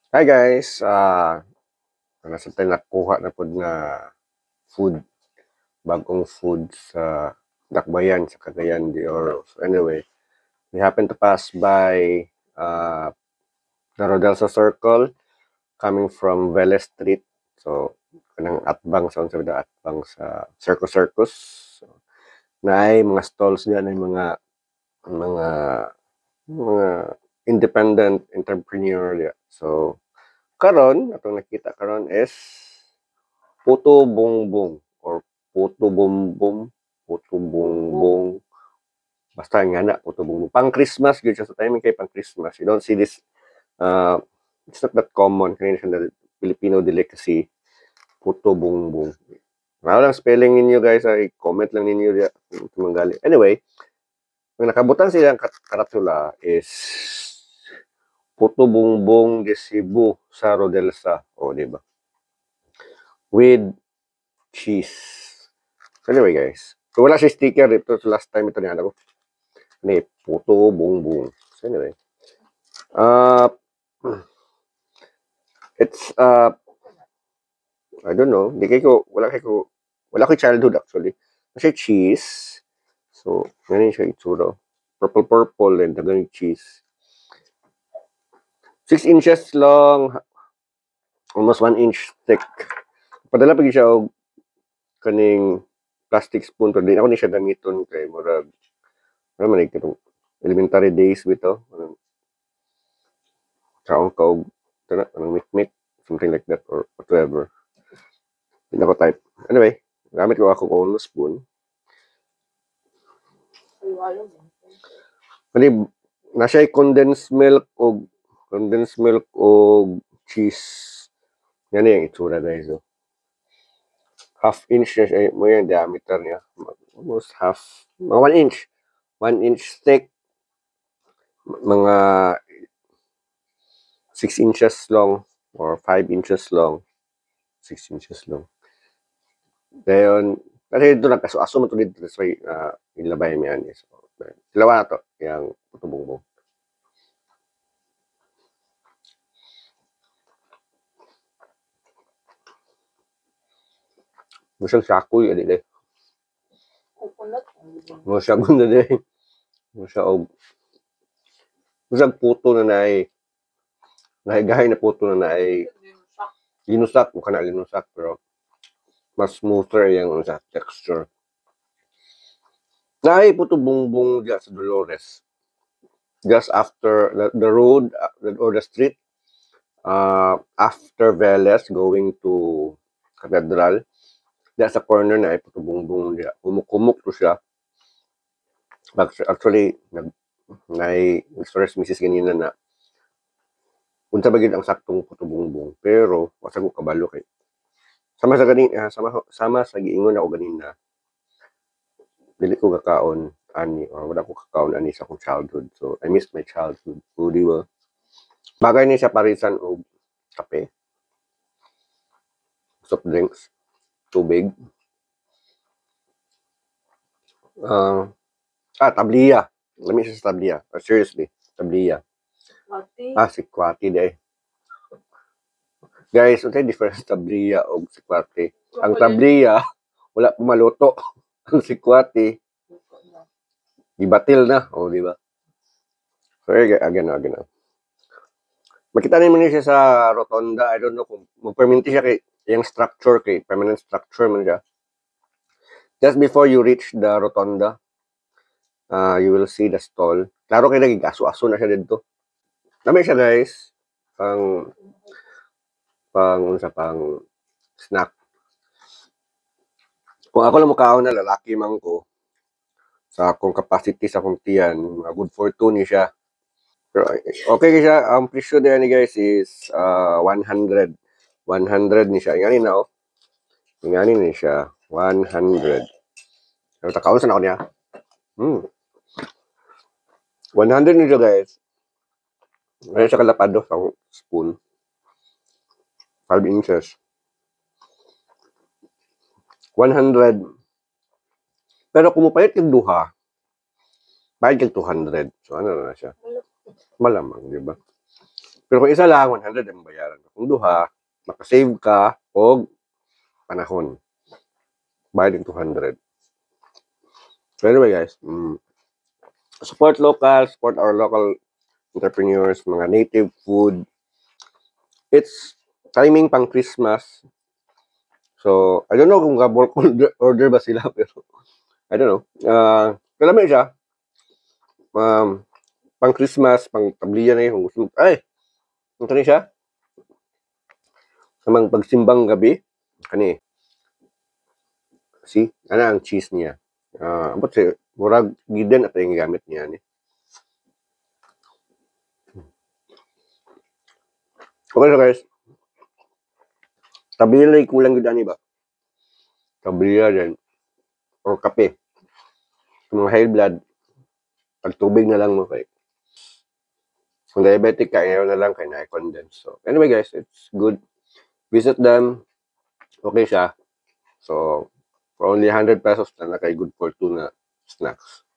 Hi guys, nasa tayo nakuha na po na food, bagong food sa Dakbayan, sa Cagayan de Oro. So anyway, we happen to pass by the Rodelsa Circle coming from Vélez Street. So, kanang atbang sa unsa da atbang sa Circus Circus. So, na ay mga stalls diyan ay mga mga independent entrepreneur diya. So, karon atong nakita karon is Puto Bongbong or Puto Bombom, Puto Bongbong, basta nga na, Puto Bongbong. Pang Christmas, good siya sa timing kay pang Christmas. You don't see this, uh, it's not that common, kanina siya na Filipino delicacy, Puto Bongbong. Ano lang spelling ninyo guys, ay comment lang ninyo diya kung tumanggali. Anyway, ang nakabutan silang karatula is Puto Bongbong de Cebu sa Rodelsa. O, di ba? With cheese. So anyway guys, so wala siya sticker ito. So last time ito niya ko. Ni Puto Bongbong. So anyway, uh, it's I don't know. Di kay ko wala ko childhood actually. Kasi cheese. So ganun siya itsura. Purple and ganun cheese. 6 inches long, almost 1 inch thick. Padala pag siya og kaning plastic spoon pero di ako ni siya gamiton kay murag man kitong elementary days bito. Kaong kaog anong mikmik, something like that or whatever. Hindi ako type. Anyway, gamit ko ako kung spoon. Kani nasa condensed milk o cheese. Yan yung itsura guys. So. Half inch na siya mo yung diameter niya. Almost half, mga 1 inch. 1 inch thick. Mga 6 inches long or 5 inches long. 6 inches long. Dayon, kasi ito nagkaso-aso mo ito dito. That's why ilabay mo yan. So, dalawa na to. Yung putubong-bong. Musang sakoy, adi day. Musang gunda day. Musang puto na naay. Nahigahay na puto na naay. Linusak, mukha na linusak, pero mas smoother yung sa texture. Naay puto bongbong diya sa Dolores. Just after the road or the street, after Vélez going to Cathedral, diya sa corner na ay puto bongbong diya. Kumuk to siya. Actually, nag-stress Mrs. ganina na unsa ba gid ang saktong puto bongbong, pero wasag ko kabalo kay sama sa giingon ako ganina. Dili ko kakaon ani or wala ko kakaon ani sa akong childhood. So I miss my childhood. So, di ba? Bagay ni siya parisan og kape, soft drinks, tubig. Tabliya. Lami siya sa tabliya. Seriously, tabliya. Sikwati day. Guys, unsay difference tabliya og sikwati? Ang tabliya wala pa maluto. Ang sikwati gibatil na, o di ba? So again. Makita naman niya siya sa rotonda. I don't know kung magperminti siya kay yung structure kay permanent structure man siya. Just before you reach the rotonda, you will see the stall. Klaro kay naging aso-aso na siya dito. Dami siya guys. Pang snack. Kung ako lang mukaon na lalaki man ko, sa akong capacity sa akong tiyan, good for 2 ni siya. Pero okay siya. Ang presyo niya ni guys is 100. 100 ni siya. Ingani na oh. Ingani ni siya. 100. Pero takaon sa ako niya. 100 ni siya guys. Ngayon siya kalapado sa spoon. 5 inches. 100. Pero kung mupayat yung duha, bayad kang 200. So ano na siya? Malamang, di ba? Pero kung isa lang, 100 ang bayaran. Kung duha, makasave ka og panahon. Bayad ng 200. So anyway guys, support local, support our local entrepreneurs, mga native food. It's timing pang Christmas. So, I don't know kung bulk order ba sila, pero I don't know. Kalami siya. Pang Christmas, pang tabliya na yung gusto mo. Ay! Ito na siya. Sa mga pagsimbang gabi. Kani. See? Ano ang cheese niya. Abot siya. Murag giden at yung gamit niya. Ni. Okay so guys. Tabliya kulang gud ani ba? Tabliya din. Or kape. Sa mga high blood, pagtubig na lang mo kay. Kung diabetic ka, ayaw na lang kay na-condense. So, anyway guys, it's good. Visit them. Okay siya. So, for only 100 pesos na kay good for tuna snacks.